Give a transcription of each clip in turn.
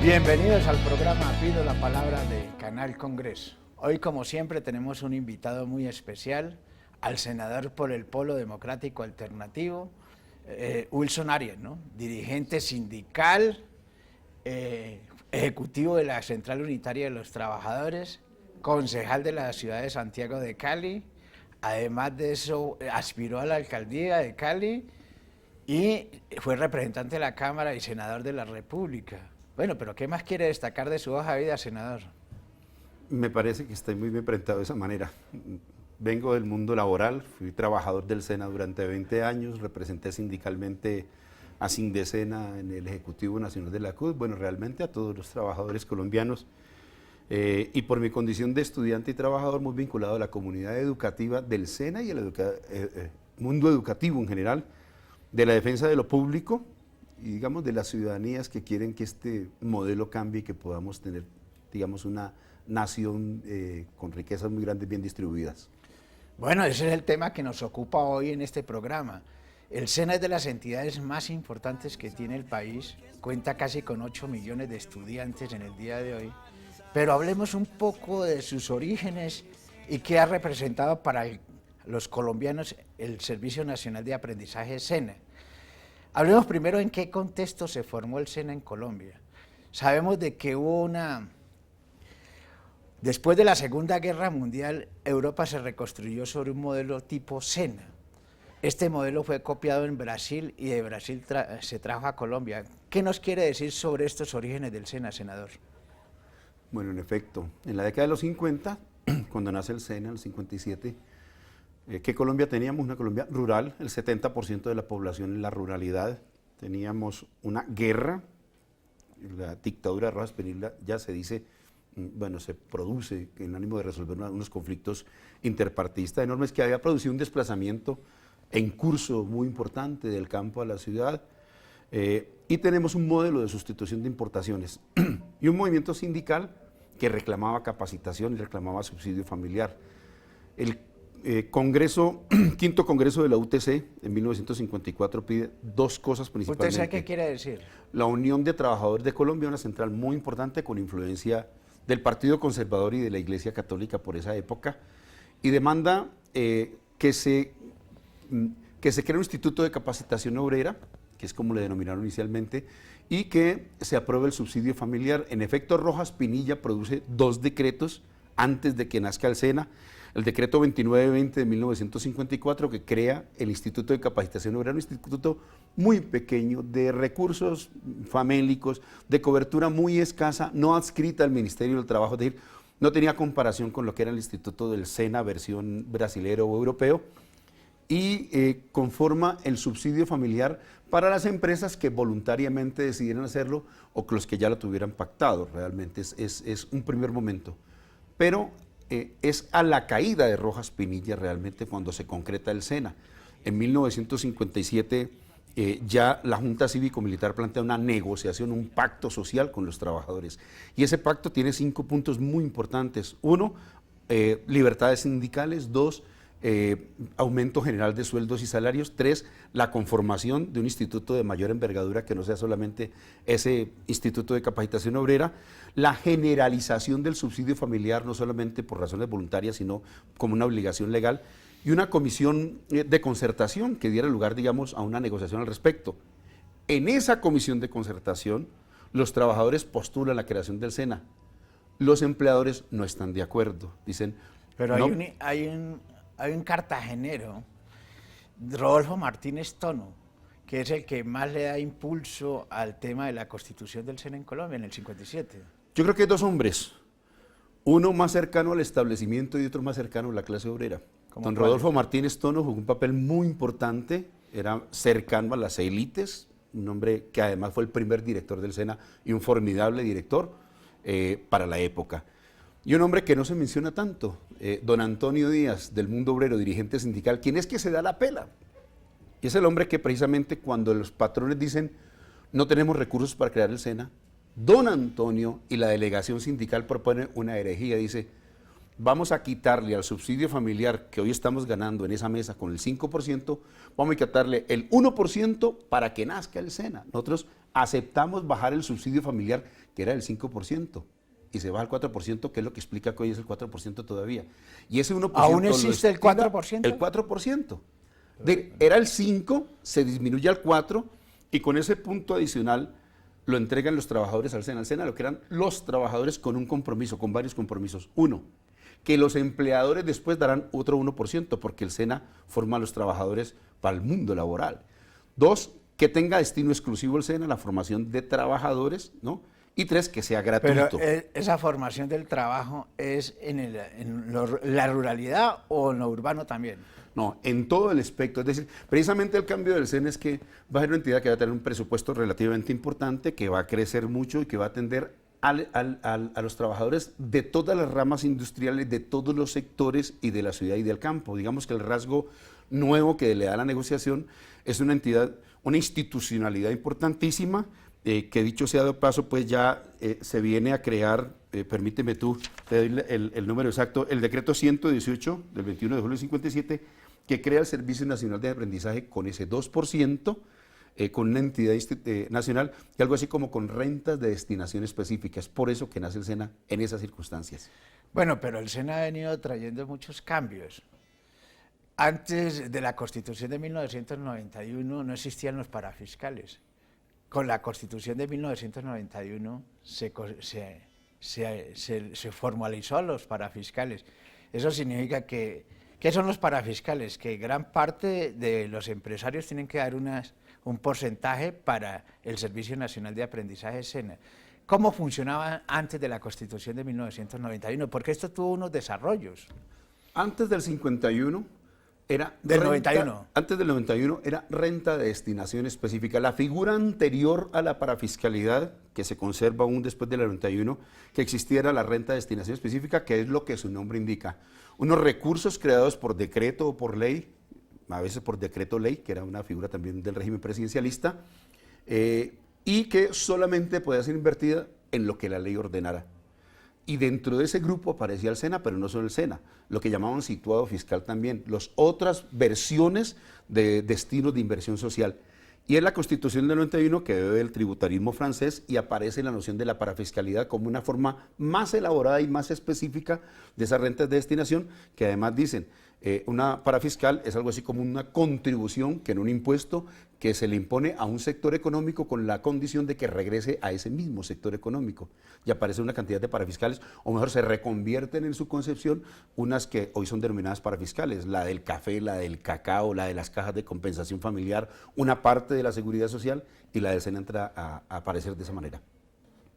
Bienvenidos al programa Pido la Palabra de Canal Congreso. Hoy, como siempre, tenemos un invitado muy especial, al senador por el Polo Democrático Alternativo, Wilson Arias, ¿no? Dirigente sindical, ejecutivo de la Central Unitaria de los Trabajadores, concejal de la ciudad de Santiago de Cali. Además de eso, aspiró a la alcaldía de Cali y fue representante de la Cámara y senador de la República. Bueno, pero ¿qué más quiere destacar de su hoja de vida, senador? Me parece que estoy muy bien presentado de esa manera. Vengo del mundo laboral, fui trabajador del SENA durante 20 años, representé sindicalmente a Sindecena en el Ejecutivo Nacional de la CUT, bueno, realmente a todos los trabajadores colombianos, y por mi condición de estudiante y trabajador muy vinculado a la comunidad educativa del SENA y al mundo educativo en general, de la defensa de lo público y digamos de las ciudadanías que quieren que este modelo cambie y que podamos tener, digamos, una nación con riquezas muy grandes bien distribuidas. Bueno, ese es el tema que nos ocupa hoy en este programa. El SENA es de las entidades más importantes que tiene el país, cuenta casi con 8 millones de estudiantes en el día de hoy, pero hablemos un poco de sus orígenes y qué ha representado para los colombianos el Servicio Nacional de Aprendizaje SENA. Hablemos primero en qué contexto se formó el SENA en Colombia. Sabemos de que hubo después de la Segunda Guerra Mundial, Europa se reconstruyó sobre un modelo tipo SENA. Este modelo fue copiado en Brasil y de Brasil se trajo a Colombia. ¿Qué nos quiere decir sobre estos orígenes del SENA, senador? Bueno, en efecto, en la década de los 50, cuando nace el SENA, en el 57, ¿qué Colombia teníamos? Una Colombia rural, el 70% de la población en la ruralidad. Teníamos una guerra, la dictadura de Rojas Pinilla ya se dice, bueno, se produce en ánimo de resolver unos conflictos interpartistas enormes que había producido un desplazamiento en curso muy importante del campo a la ciudad, y tenemos un modelo de sustitución de importaciones y un movimiento sindical que reclamaba capacitación y reclamaba subsidio familiar. El quinto congreso de la UTC en 1954 pide dos cosas principalmente. ¿Usted sabe qué quiere decir? La Unión de Trabajadores de Colombia, una central muy importante con influencia del Partido Conservador y de la Iglesia Católica por esa época, y demanda que se cree un instituto de capacitación obrera, que es como le denominaron inicialmente, y que se apruebe el subsidio familiar. En efecto, Rojas Pinilla produce dos decretos antes de que nazca el SENA. El decreto 2920 de 1954, que crea el Instituto de Capacitación Obrera, un instituto muy pequeño, de recursos famélicos, de cobertura muy escasa, no adscrita al Ministerio del Trabajo, es decir, no tenía comparación con lo que era el Instituto del SENA, versión brasilero o europeo, y conforma el subsidio familiar para las empresas que voluntariamente decidieran hacerlo o los que ya lo tuvieran pactado. Realmente es un primer momento. Pero es a la caída de Rojas Pinilla realmente cuando se concreta el SENA. En 1957 ya la Junta Cívico-Militar plantea una negociación, un pacto social con los trabajadores. Y ese pacto tiene 5 puntos muy importantes. 1, libertades sindicales. 2, aumento general de sueldos y salarios. 3, la conformación de un instituto de mayor envergadura que no sea solamente ese instituto de capacitación obrera, la generalización del subsidio familiar, no solamente por razones voluntarias, sino como una obligación legal, y una comisión de concertación que diera lugar, digamos, a una negociación al respecto. En esa comisión de concertación, los trabajadores postulan la creación del SENA. Los empleadores no están de acuerdo, dicen... Pero no, hay un cartagenero, Rodolfo Martínez Tono, que es el que más le da impulso al tema de la constitución del SENA en Colombia en el 57. Yo creo que hay dos hombres, uno más cercano al establecimiento y otro más cercano a la clase obrera. Don Rodolfo Martínez Tono jugó un papel muy importante, era cercano a las élites, un hombre que además fue el primer director del SENA y un formidable director para la época. Y un hombre que no se menciona tanto, don Antonio Díaz, del mundo obrero, dirigente sindical, quien es que se da la pela. Y es el hombre que precisamente cuando los patrones dicen no tenemos recursos para crear el SENA, don Antonio y la delegación sindical proponen una herejía, dice vamos a quitarle al subsidio familiar que hoy estamos ganando en esa mesa con el 5%, vamos a quitarle el 1% para que nazca el SENA. Nosotros aceptamos bajar el subsidio familiar, que era del 5%, y se baja al 4%, que es lo que explica que hoy es el 4% todavía. Y ese 1% ¿Aún existe el 4%? El 4%. Era el 5%, se disminuye al 4%, y con ese punto adicional lo entregan los trabajadores al SENA. Al SENA lo que eran los trabajadores con un compromiso, con varios compromisos. Uno, que los empleadores después darán otro 1%, porque el SENA forma a los trabajadores para el mundo laboral. Dos, que tenga destino exclusivo el SENA, la formación de trabajadores, ¿no? Y tres, que sea gratuito. Pero esa formación del trabajo es la ruralidad o en lo urbano también. No, en todo el espectro. Es decir, precisamente el cambio del SENA es que va a ser una entidad que va a tener un presupuesto relativamente importante, que va a crecer mucho y que va a atender a los trabajadores de todas las ramas industriales, de todos los sectores y de la ciudad y del campo. Digamos que el rasgo nuevo que le da la negociación es una entidad, una institucionalidad importantísima, que dicho sea de paso, pues ya se viene a crear, permíteme tú, te doy el número exacto, el decreto 118 del 21 de julio del 57, que crea el Servicio Nacional de Aprendizaje con ese 2%, con una entidad nacional y algo así como con rentas de destinación específicas. Por eso que nace el SENA en esas circunstancias. Bueno, pero el SENA ha venido trayendo muchos cambios. Antes de la Constitución de 1991 no existían los parafiscales. Con la Constitución de 1991 se formalizó los parafiscales. Eso significa que, ¿qué son los parafiscales? Que gran parte de los empresarios tienen que dar un porcentaje para el Servicio Nacional de Aprendizaje SENA. ¿Cómo funcionaba antes de la Constitución de 1991? Porque esto tuvo unos desarrollos. Antes del 51 era del 91. Antes del 91 era renta de destinación específica. La figura anterior a la parafiscalidad, que se conserva aún después del 91, que existiera la renta de destinación específica, que es lo que su nombre indica. Unos recursos creados por decreto o por ley, a veces por decreto ley, que era una figura también del régimen presidencialista, y que solamente podía ser invertida en lo que la ley ordenara. Y dentro de ese grupo aparecía el SENA, pero no solo el SENA, lo que llamaban situado fiscal también, las otras versiones de destinos de inversión social. Y es la Constitución del 91 que bebe del tributarismo francés y aparece la noción de la parafiscalidad como una forma más elaborada y más específica de esas rentas de destinación, que además dicen, una parafiscal es algo así como una contribución, que en un impuesto que se le impone a un sector económico con la condición de que regrese a ese mismo sector económico. Y aparece una cantidad de parafiscales, o mejor se reconvierten en su concepción unas que hoy son denominadas parafiscales, la del café, la del cacao, la de las cajas de compensación familiar, una parte de la seguridad social, y la del SENA entra a aparecer de esa manera.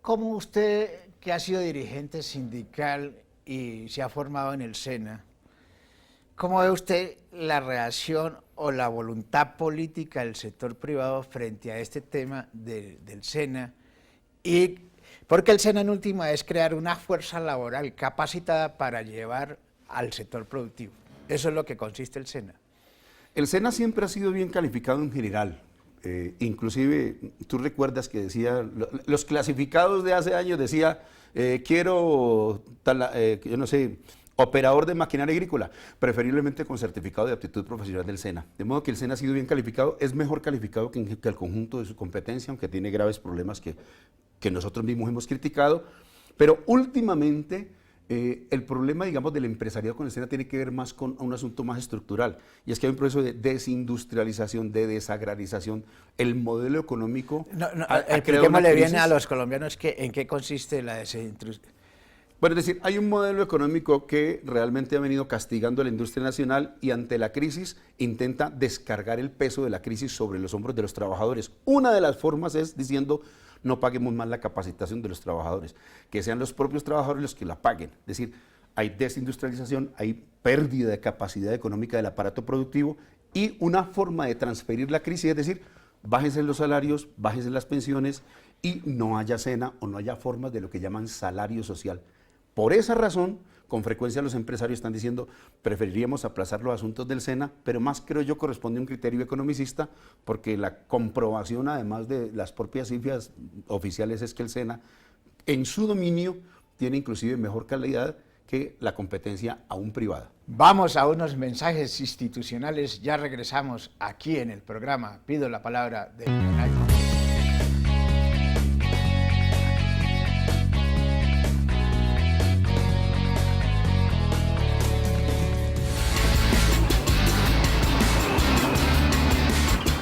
¿Cómo usted, que ha sido dirigente sindical y se ha formado en el SENA, cómo ve usted la reacción o la voluntad política del sector privado frente a este tema del SENA? Y porque el SENA en última es crear una fuerza laboral capacitada para llevar al sector productivo. Eso es lo que consiste el SENA. El SENA siempre ha sido bien calificado en general. Inclusive, tú recuerdas que decía, los clasificados de hace años decía, quiero, yo no sé, operador de maquinaria agrícola, preferiblemente con certificado de aptitud profesional del SENA. De modo que el SENA ha sido bien calificado, es mejor calificado que el conjunto de su competencia, aunque tiene graves problemas que nosotros mismos hemos criticado. Pero últimamente el problema, digamos, del empresariado con el SENA tiene que ver más con un asunto más estructural, y es que hay un proceso de desindustrialización, de desagrarización. El modelo económico expliquémosle bien a los colombianos en qué consiste la desindustrialización. Bueno, es decir, hay un modelo económico que realmente ha venido castigando a la industria nacional y ante la crisis intenta descargar el peso de la crisis sobre los hombros de los trabajadores. Una de las formas es diciendo, no paguemos más la capacitación de los trabajadores, que sean los propios trabajadores los que la paguen. Es decir, hay desindustrialización, hay pérdida de capacidad económica del aparato productivo y una forma de transferir la crisis, es decir, bájense los salarios, bájense las pensiones y no haya SENA o no haya formas de lo que llaman salario social. Por esa razón, con frecuencia los empresarios están diciendo, preferiríamos aplazar los asuntos del SENA, pero más creo yo corresponde a un criterio economicista, porque la comprobación, además de las propias cifras oficiales, es que el SENA, en su dominio, tiene inclusive mejor calidad que la competencia aún privada. Vamos a unos mensajes institucionales, ya regresamos aquí en el programa Pido la Palabra del Canal Congreso.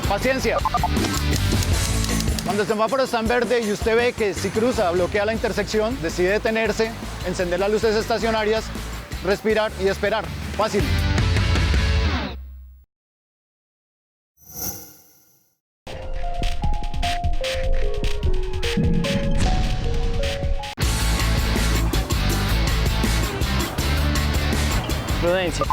Paciencia. Cuando el semáforo está en verde y usted ve que si cruza bloquea la intersección, decide detenerse, encender las luces estacionarias, respirar y esperar. Fácil. Prudencia.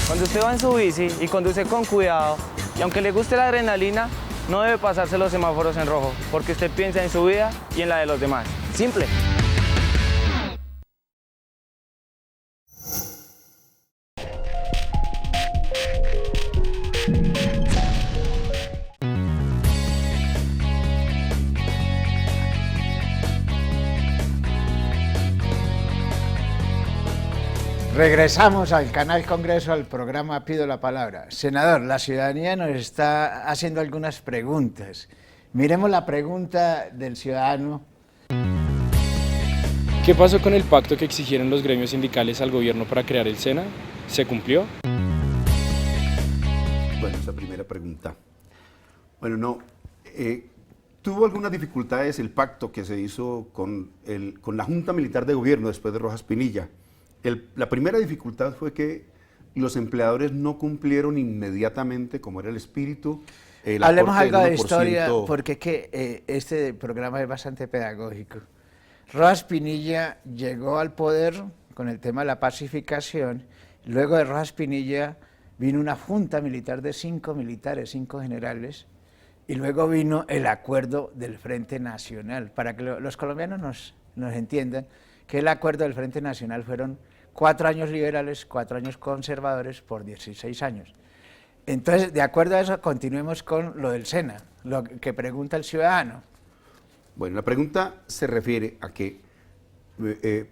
Cuando usted va en su bici y conduce con cuidado, y aunque le guste la adrenalina, no debe pasarse los semáforos en rojo, porque usted piensa en su vida y en la de los demás. Simple. Regresamos al Canal Congreso, al programa Pido la Palabra. Senador, la ciudadanía nos está haciendo algunas preguntas. Miremos la pregunta del ciudadano. ¿Qué pasó con el pacto que exigieron los gremios sindicales al gobierno para crear el SENA? ¿Se cumplió? Bueno, esa primera pregunta. Bueno, no. Tuvo algunas dificultades el pacto que se hizo con la Junta Militar de Gobierno después de Rojas Pinilla. La primera dificultad fue que los empleadores no cumplieron inmediatamente, como era el espíritu. Hablemos algo de historia, porque es que este programa es bastante pedagógico. Rojas Pinilla llegó al poder con el tema de la pacificación. Luego de Rojas Pinilla vino una junta militar de 5 militares, 5 generales, y luego vino el acuerdo del Frente Nacional. Para que los colombianos nos entiendan, que el acuerdo del Frente Nacional fueron 4 años liberales, 4 años conservadores por 16 años. Entonces, de acuerdo a eso, continuemos con lo del SENA, lo que pregunta el ciudadano. Bueno, la pregunta se refiere a que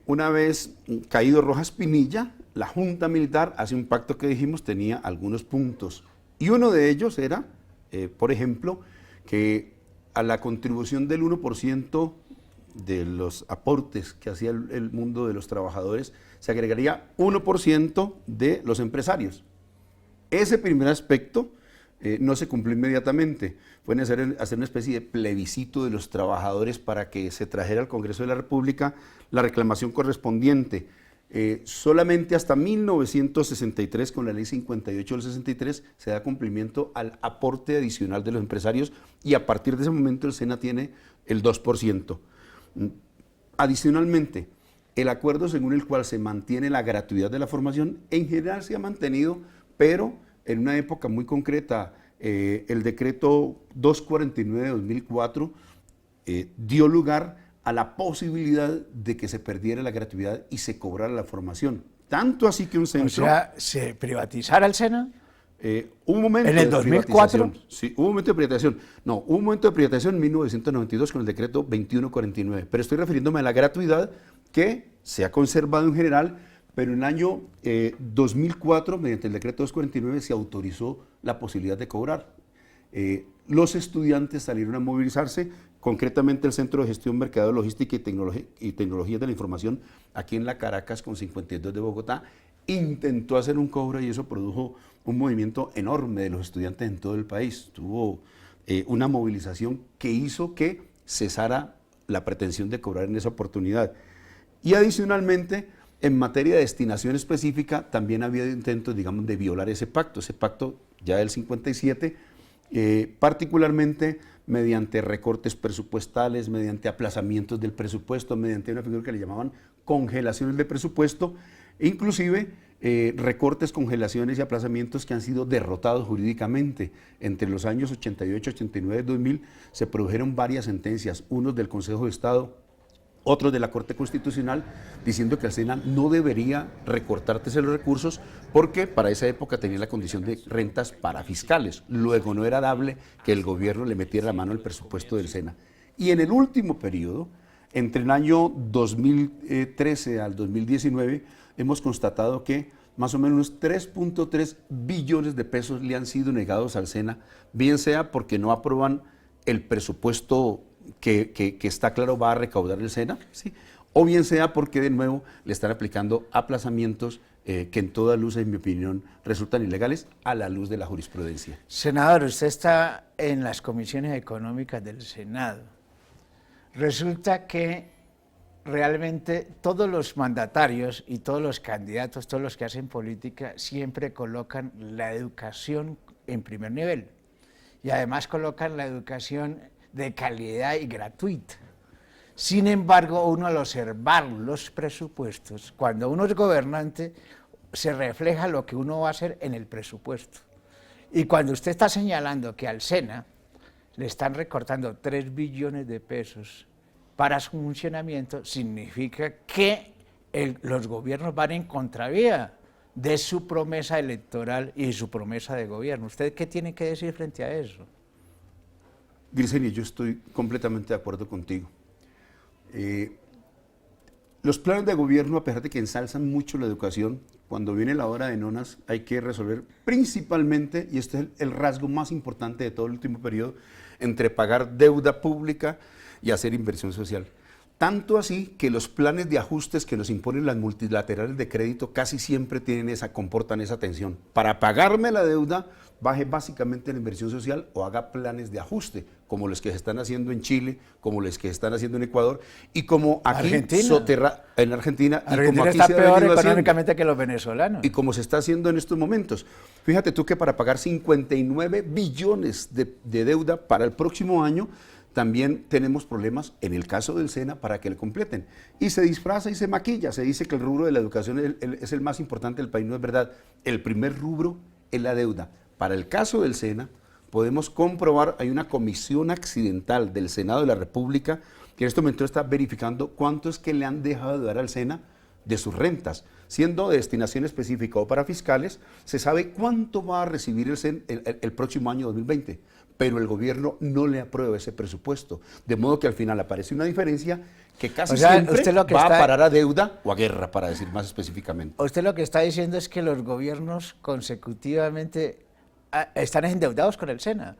una vez caído Rojas Pinilla, la Junta Militar hace un pacto que dijimos tenía algunos puntos. Y uno de ellos era, por ejemplo, que a la contribución del 1% de los aportes que hacía el mundo de los trabajadores, se agregaría 1% de los empresarios. Ese primer aspecto no se cumplió inmediatamente. Pueden hacer una especie de plebiscito de los trabajadores para que se trajera al Congreso de la República la reclamación correspondiente. Solamente hasta 1963, con la ley 58 del 63, se da cumplimiento al aporte adicional de los empresarios y a partir de ese momento el SENA tiene el 2%. Adicionalmente, el acuerdo según el cual se mantiene la gratuidad de la formación, en general se ha mantenido, pero en una época muy concreta, el decreto 249 de 2004 dio lugar a la posibilidad de que se perdiera la gratuidad y se cobrara la formación. Tanto así que un centro... O sea, ¿se privatizara el SENA? Hubo un momento ¿En el 2004? Sí, hubo un momento de privatización. No, hubo un momento de privatización en 1992 con el decreto 2149, pero estoy refiriéndome a la gratuidad que se ha conservado en general, pero en el año 2004, mediante el decreto 249, se autorizó la posibilidad de cobrar. Los estudiantes salieron a movilizarse, concretamente el Centro de Gestión, Mercadeo, Logística y Tecnologías de la Información, aquí en la Caracas, con 52 de Bogotá, intentó hacer un cobro y eso produjo un movimiento enorme de los estudiantes en todo el país. Tuvo una movilización que hizo que cesara la pretensión de cobrar en esa oportunidad. Y adicionalmente, en materia de destinación específica, también había intentos, digamos, de violar ese pacto ya del 57, particularmente mediante recortes presupuestales, mediante aplazamientos del presupuesto, mediante una figura que le llamaban congelaciones de presupuesto, inclusive recortes, congelaciones y aplazamientos que han sido derrotados jurídicamente. Entre los años 88, 89 y 2000 se produjeron varias sentencias, unos del Consejo de Estado, otros de la Corte Constitucional, diciendo que el SENA no debería recortarse los recursos porque para esa época tenía la condición de rentas parafiscales. Luego no era dable que el gobierno le metiera la mano al presupuesto del SENA. Y en el último periodo, Entre el año 2013 al 2019 hemos constatado que más o menos unos 3.3 billones de pesos le han sido negados al SENA, bien sea porque no aprueban el presupuesto que está claro va a recaudar el SENA, ¿sí? O bien sea porque de nuevo le están aplicando aplazamientos que en toda luz, en mi opinión, resultan ilegales a la luz de la jurisprudencia. Senador, usted está en las comisiones económicas del Senado. Resulta que realmente todos los mandatarios y todos los candidatos, todos los que hacen política, siempre colocan la educación en primer nivel. Y además colocan la educación de calidad y gratuita. Sin embargo, uno al observar los presupuestos, cuando uno es gobernante, se refleja lo que uno va a hacer en el presupuesto. Y cuando usted está señalando que al SENA le están recortando 3 billones de pesos para su funcionamiento, significa que los gobiernos van en contravía de su promesa electoral y su promesa de gobierno. ¿Usted qué tiene que decir frente a eso? Grisenia, yo estoy completamente de acuerdo contigo. Los planes de gobierno, a pesar de que ensalzan mucho la educación, cuando viene la hora de nonas hay que resolver principalmente, y este es el rasgo más importante de todo el último periodo, entre pagar deuda pública y hacer inversión social. Tanto así que los planes de ajustes que nos imponen las multilaterales de crédito casi siempre comportan esa tensión. Para pagarme la deuda, baje básicamente la inversión social o haga planes de ajuste, como los que se están haciendo en Chile, como los que se están haciendo en Ecuador, y como aquí en Argentina. Argentina y como aquí está se ha peor venido económicamente haciendo, que los venezolanos. y como se está haciendo en estos momentos. Fíjate tú que para pagar 59 billones de deuda para el próximo año, también tenemos problemas en el caso del SENA para que le completen. Y se disfraza y se maquilla, se dice que el rubro de la educación es el más importante del país, no es verdad. El primer rubro es la deuda. Para el caso del SENA, podemos comprobar, hay una comisión accidental del Senado de la República que en este momento está verificando cuánto es que le han dejado de dar al SENA de sus rentas. Siendo de destinación específica o para fiscales, se sabe cuánto va a recibir el SENA el próximo año 2020. Pero el gobierno no le aprueba ese presupuesto, de modo que al final aparece una diferencia que casi siempre va a parar a deuda o a guerra, para decir más específicamente. Usted lo que está diciendo es que los gobiernos consecutivamente están endeudados con el SENA,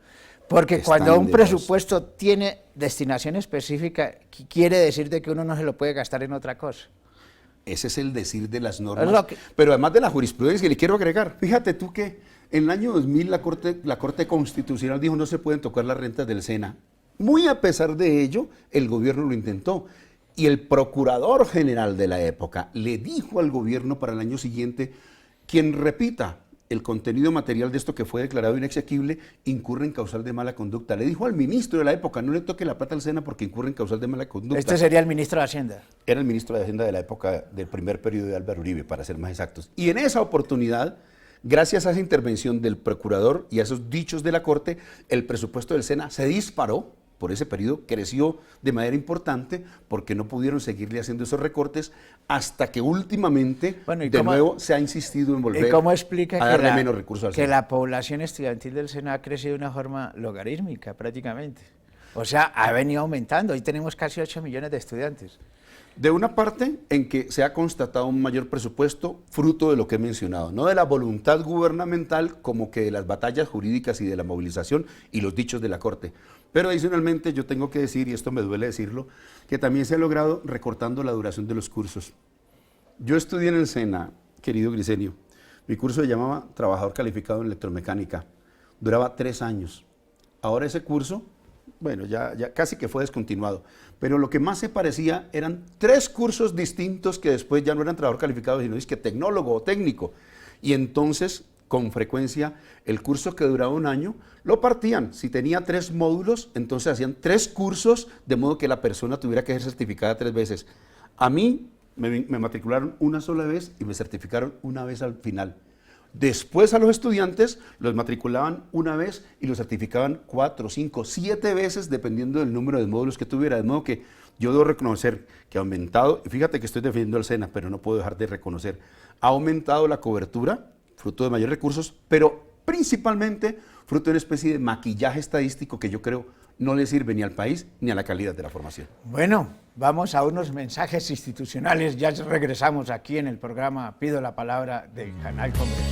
porque cuando un presupuesto tiene destinación específica, quiere decir de que uno no se lo puede gastar en otra cosa. Ese es el decir de las normas, pero además de la jurisprudencia, le quiero agregar, fíjate tú que en el año 2000 la Corte Constitucional dijo no se pueden tocar las rentas del SENA. Muy a pesar de ello, el gobierno lo intentó. Y el Procurador General de la época le dijo al gobierno para el año siguiente, quien repita el contenido material de esto que fue declarado inexequible, incurre en causal de mala conducta. Le dijo al ministro de la época, no le toque la plata al SENA porque incurre en causal de mala conducta. Este sería el ministro de Hacienda. Era el ministro de Hacienda de la época del primer periodo de Álvaro Uribe, para ser más exactos. Y en esa oportunidad, gracias a esa intervención del procurador y a esos dichos de la Corte, el presupuesto del SENA se disparó por ese periodo, creció de manera importante porque no pudieron seguirle haciendo esos recortes hasta que últimamente nuevo se ha insistido en volver a darle menos recursos al SENA. Que la población estudiantil del SENA ha crecido de una forma logarítmica prácticamente. O sea, ha venido aumentando. Hoy tenemos casi 8 millones de estudiantes. De una parte en que se ha constatado un mayor presupuesto fruto de lo que he mencionado, no de la voluntad gubernamental como que de las batallas jurídicas y de la movilización y los dichos de la Corte. Pero adicionalmente yo tengo que decir, y esto me duele decirlo, que también se ha logrado recortando la duración de los cursos. Yo estudié en el SENA, querido Grisenio, mi curso se llamaba Trabajador Calificado en Electromecánica, duraba 3 años. Ahora ese curso, bueno, ya casi que fue descontinuado, pero lo que más se parecía eran 3 cursos distintos que después ya no eran trabajador calificado, sino es que tecnólogo o técnico. Y entonces, con frecuencia, el curso que duraba 1 año, lo partían. Si tenía 3 módulos, entonces hacían 3 cursos, de modo que la persona tuviera que ser certificada 3 veces. A mí me matricularon una sola vez y me certificaron una vez al final. Después a los estudiantes los matriculaban una vez y los certificaban 4, 5, 7 veces dependiendo del número de módulos que tuviera. De modo que yo debo reconocer que ha aumentado, y fíjate que estoy defendiendo al SENA, pero no puedo dejar de reconocer, ha aumentado la cobertura, fruto de mayores recursos, pero principalmente fruto de una especie de maquillaje estadístico que yo creo no le sirve ni al país ni a la calidad de la formación. Bueno, vamos a unos mensajes institucionales. Ya regresamos aquí en el programa Pido la Palabra del Canal Congreso.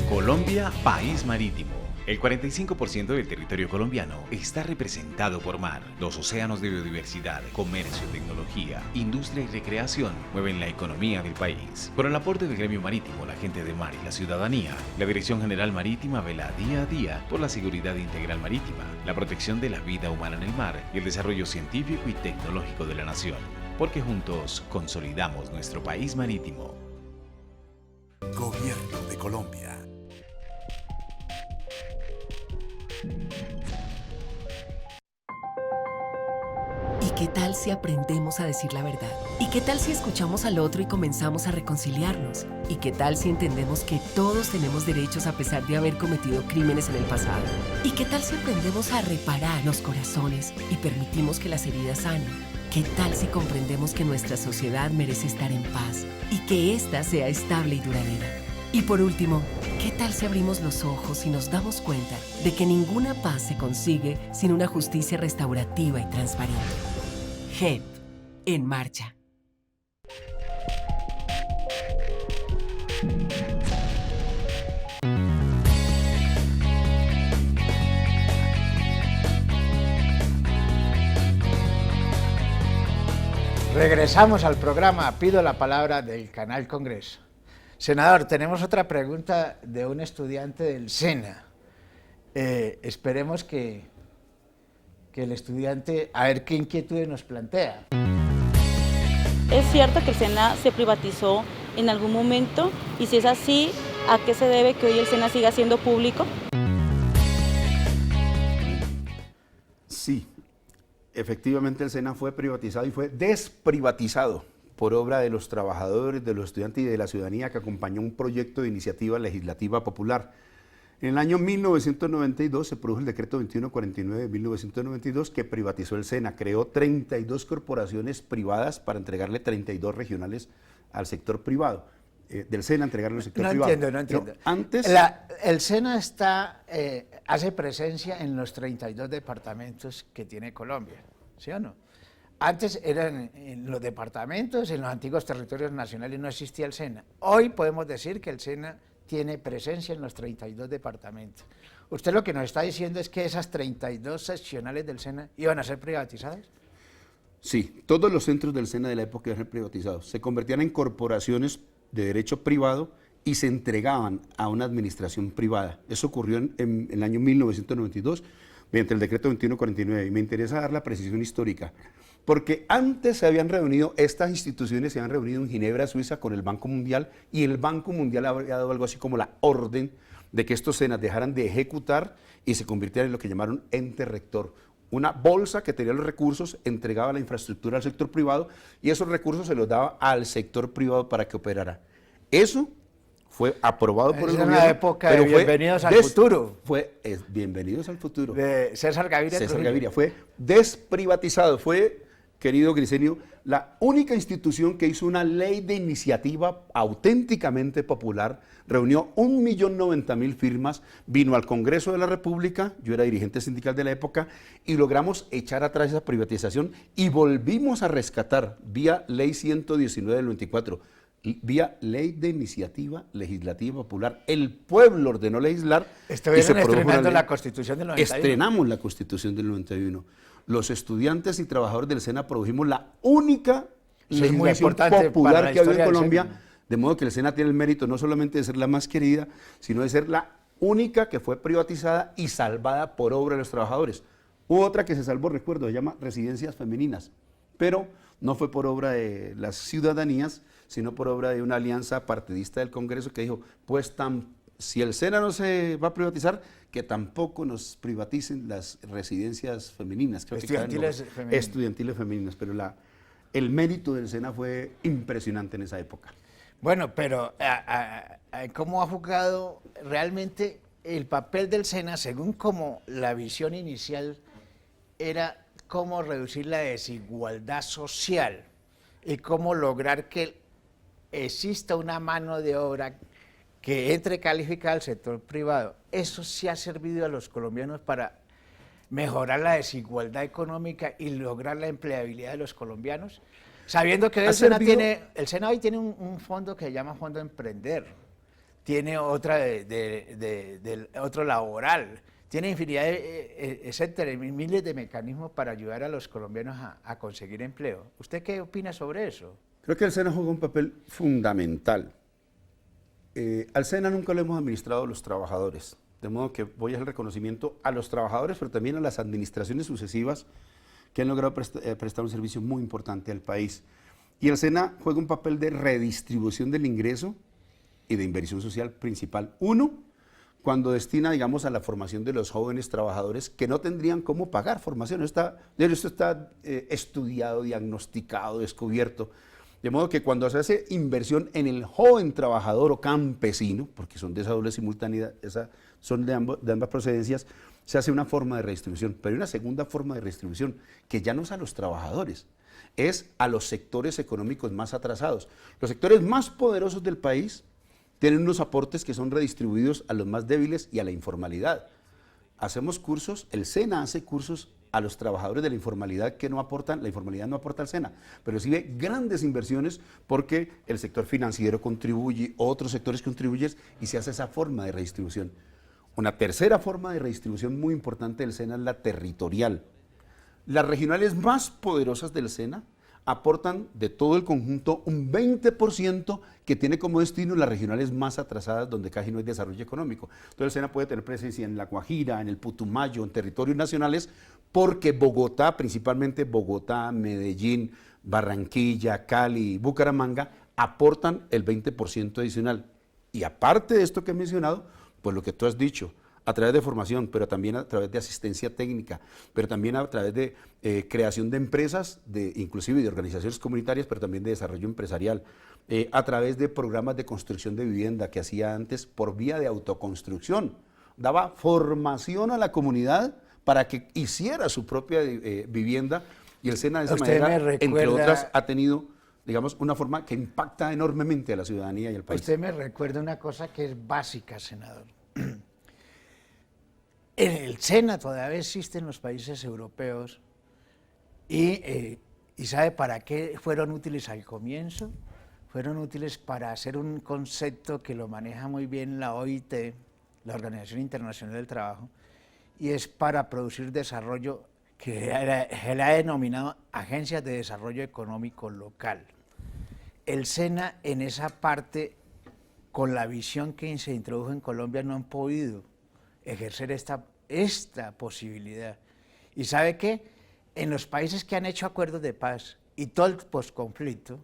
Colombia, país marítimo. El 45% del territorio colombiano está representado por mar. Los océanos de biodiversidad, comercio, tecnología, industria y recreación mueven la economía del país. Con el aporte del gremio marítimo, la gente de mar y la ciudadanía, la Dirección General Marítima vela día a día por la seguridad integral marítima, la protección de la vida humana en el mar y el desarrollo científico y tecnológico de la nación. Porque juntos consolidamos nuestro país marítimo. Gobierno de Colombia. ¿Y qué tal si aprendemos a decir la verdad? ¿Y qué tal si escuchamos al otro y comenzamos a reconciliarnos? ¿Y qué tal si entendemos que todos tenemos derechos a pesar de haber cometido crímenes en el pasado? ¿Y qué tal si aprendemos a reparar los corazones y permitimos que las heridas sanen? ¿Qué tal si comprendemos que nuestra sociedad merece estar en paz y que ésta sea estable y duradera? Y por último, ¿qué tal si abrimos los ojos y nos damos cuenta de que ninguna paz se consigue sin una justicia restaurativa y transparente? JEP, en marcha. Regresamos al programa Pido la Palabra del Canal Congreso. Senador, tenemos otra pregunta de un estudiante del SENA. Esperemos que el estudiante, a ver qué inquietudes nos plantea. ¿Es cierto que el SENA se privatizó en algún momento? Y si es así, ¿a qué se debe que hoy el SENA siga siendo público? Sí, efectivamente el SENA fue privatizado y fue desprivatizado por obra de los trabajadores, de los estudiantes y de la ciudadanía que acompañó un proyecto de iniciativa legislativa popular. En el año 1992 se produjo el decreto 2149 de 1992 que privatizó el SENA, creó 32 corporaciones privadas para entregarle 32 regionales al sector privado, del SENA entregarle al sector privado. No entiendo. No, antes... el SENA hace presencia en los 32 departamentos que tiene Colombia, ¿sí o no? Antes eran en los departamentos, en los antiguos territorios nacionales no existía el SENA. Hoy podemos decir que el SENA tiene presencia en los 32 departamentos. Usted lo que nos está diciendo es que esas 32 seccionales del SENA iban a ser privatizadas. Sí, todos los centros del SENA de la época iban a ser privatizados. Se convertían en corporaciones de derecho privado y se entregaban a una administración privada. Eso ocurrió en el año 1992 mediante el decreto 2149. Y me interesa dar la precisión histórica. Porque antes se habían reunido, estas instituciones se habían reunido en Ginebra, Suiza, con el Banco Mundial, y el Banco Mundial había dado algo así como la orden de que estos SENAs dejaran de ejecutar y se convirtieran en lo que llamaron ente rector. Una bolsa que tenía los recursos, entregaba la infraestructura al sector privado y esos recursos se los daba al sector privado para que operara. Eso fue aprobado por el gobierno. Es una época de bienvenidos al futuro. Bienvenidos al futuro. De César Gaviria. César Gaviria fue desprivatizado, fue... Querido Grisenio, la única institución que hizo una ley de iniciativa auténticamente popular, reunió 1.090.000 firmas, vino al Congreso de la República, yo era dirigente sindical de la época, y logramos echar atrás esa privatización y volvimos a rescatar, vía ley 119 del 94, vía ley de iniciativa legislativa popular. El pueblo ordenó legislar y se produjo estrenando la Constitución del 91. Estrenamos la Constitución del 91. Los estudiantes y trabajadores del SENA produjimos la única legislación popular que ha habido en Colombia, de modo que el SENA tiene el mérito no solamente de ser la más querida, sino de ser la única que fue privatizada y salvada por obra de los trabajadores. Hubo otra que se salvó, recuerdo, se llama Residencias Femeninas, pero no fue por obra de las ciudadanías, sino por obra de una alianza partidista del Congreso que dijo, pues si el SENA no se va a privatizar, que tampoco nos privaticen las residencias femeninas. Creo estudiantiles femeninas, pero el mérito del SENA fue impresionante en esa época. Bueno, pero ¿cómo ha jugado realmente el papel del SENA, según como la visión inicial era cómo reducir la desigualdad social y cómo lograr que exista una mano de obra que entre calificada al sector privado. Eso sí ha servido a los colombianos para mejorar la desigualdad económica y lograr la empleabilidad de los colombianos, sabiendo que el SENA hoy tiene un fondo que se llama Fondo Emprender, tiene otra otro laboral, tiene infinidad etcétera, miles de mecanismos para ayudar a los colombianos a conseguir empleo. ¿Usted qué opina sobre eso? Creo que el SENA juega un papel fundamental. Al SENA nunca lo hemos administrado los trabajadores, de modo que voy a hacer reconocimiento a los trabajadores, pero también a las administraciones sucesivas que han logrado prestar un servicio muy importante al país. Y el SENA juega un papel de redistribución del ingreso y de inversión social principal. Uno, cuando destina, digamos, a la formación de los jóvenes trabajadores que no tendrían cómo pagar formación. Esto está estudiado, diagnosticado, descubierto. De modo que cuando se hace inversión en el joven trabajador o campesino, porque son de esa doble simultaneidad, son de ambas procedencias, se hace una forma de redistribución. Pero hay una segunda forma de redistribución, que ya no es a los trabajadores, es a los sectores económicos más atrasados. Los sectores más poderosos del país tienen unos aportes que son redistribuidos a los más débiles y a la informalidad. Hacemos cursos, el SENA hace cursos a los trabajadores de la informalidad que no aportan, la informalidad no aporta al SENA, pero recibe grandes inversiones porque el sector financiero contribuye, otros sectores contribuyen y se hace esa forma de redistribución. Una tercera forma de redistribución muy importante del SENA es la territorial. Las regionales más poderosas del SENA aportan de todo el conjunto un 20% que tiene como destino las regionales más atrasadas donde casi no hay desarrollo económico. Entonces el SENA puede tener presencia en La Guajira, en el Putumayo, en territorios nacionales, porque Bogotá, principalmente Bogotá, Medellín, Barranquilla, Cali, Bucaramanga, aportan el 20% adicional. Y aparte de esto que he mencionado, pues lo que tú has dicho, a través de formación, pero también a través de asistencia técnica, pero también a través de creación de empresas, inclusive de organizaciones comunitarias, pero también de desarrollo empresarial, a través de programas de construcción de vivienda que hacía antes por vía de autoconstrucción. Daba formación a la comunidad para que hiciera su propia vivienda y el SENA de esa manera, entre otras, ha tenido, digamos, una forma que impacta enormemente a la ciudadanía y al país. Usted me recuerda una cosa que es básica, senador. El SENA todavía existe en los países europeos y ¿sabe para qué fueron útiles al comienzo? Fueron útiles para hacer un concepto que lo maneja muy bien la OIT, la Organización Internacional del Trabajo, y es para producir desarrollo que se le ha denominado Agencias de Desarrollo Económico Local. El SENA en esa parte, con la visión que se introdujo en Colombia, no han podido ejercer esta posibilidad. ¿Y sabe qué? En los países que han hecho acuerdos de paz y todo el posconflicto,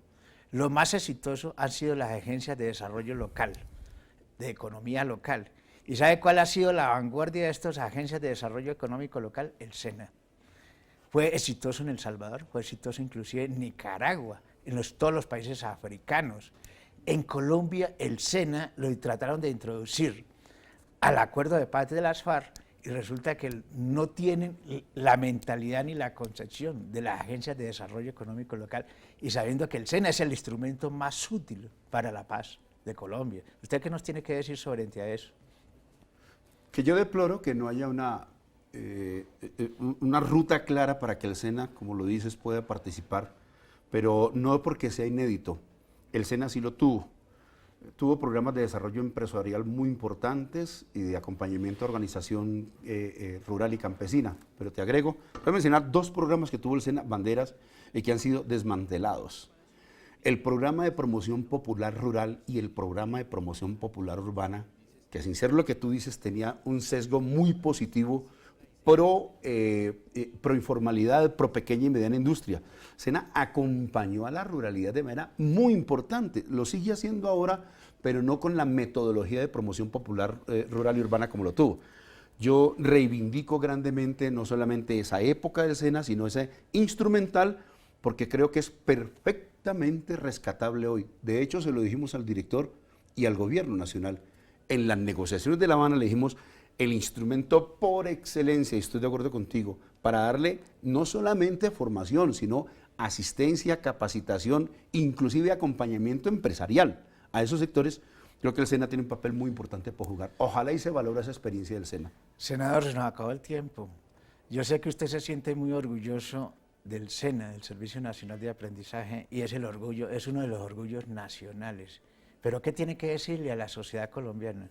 lo más exitoso han sido las agencias de desarrollo local, de economía local. ¿Y sabe cuál ha sido la vanguardia de estas agencias de desarrollo económico local? El SENA. Fue exitoso en El Salvador, fue exitoso inclusive en Nicaragua, en todos los países africanos. En Colombia el SENA lo trataron de introducir al acuerdo de paz de las FARC y resulta que no tienen la mentalidad ni la concepción de las agencias de desarrollo económico local y sabiendo que el SENA es el instrumento más útil para la paz de Colombia. ¿Usted qué nos tiene que decir sobre eso? Que yo deploro que no haya una ruta clara para que el SENA, como lo dices, pueda participar, pero no porque sea inédito. El SENA sí lo tuvo. Tuvo programas de desarrollo empresarial muy importantes y de acompañamiento a organización rural y campesina. Pero te agrego, voy a mencionar dos programas que tuvo el SENA, banderas, y que han sido desmantelados. El programa de promoción popular rural y el programa de promoción popular urbana, que sin ser lo que tú dices tenía un sesgo muy positivo pro informalidad, pro pequeña y mediana industria. SENA acompañó a la ruralidad de manera muy importante, lo sigue haciendo ahora, pero no con la metodología de promoción popular rural y urbana como lo tuvo. Yo reivindico grandemente no solamente esa época del SENA, sino ese instrumental, porque creo que es perfectamente rescatable hoy. De hecho, se lo dijimos al director y al gobierno nacional. En las negociaciones de La Habana le dijimos, el instrumento por excelencia, y estoy de acuerdo contigo, para darle no solamente formación, sino asistencia, capacitación, inclusive acompañamiento empresarial a esos sectores, creo que el SENA tiene un papel muy importante por jugar. Ojalá y se valore esa experiencia del SENA. Senador, se nos acabó el tiempo. Yo sé que usted se siente muy orgulloso del SENA, del Servicio Nacional de Aprendizaje, y es uno de los orgullos nacionales. Pero ¿qué tiene que decirle a la sociedad colombiana?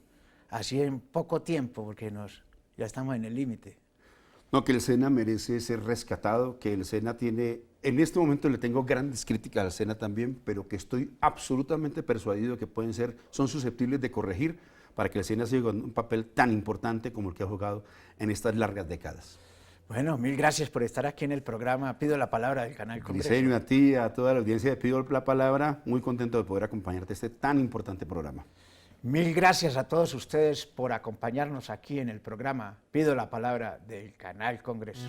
Así en poco tiempo, porque ya estamos en el límite. No, que el SENA merece ser rescatado, que el SENA tiene, en este momento le tengo grandes críticas al SENA también, pero que estoy absolutamente persuadido que son susceptibles de corregir para que el SENA siga con un papel tan importante como el que ha jugado en estas largas décadas. Bueno, mil gracias por estar aquí en el programa. Pido la palabra del Canal Congreso. Briceño, a ti, a toda la audiencia, le pido la palabra. Muy contento de poder acompañarte a este tan importante programa. Mil gracias a todos ustedes por acompañarnos aquí en el programa. Pido la palabra del Canal Congreso.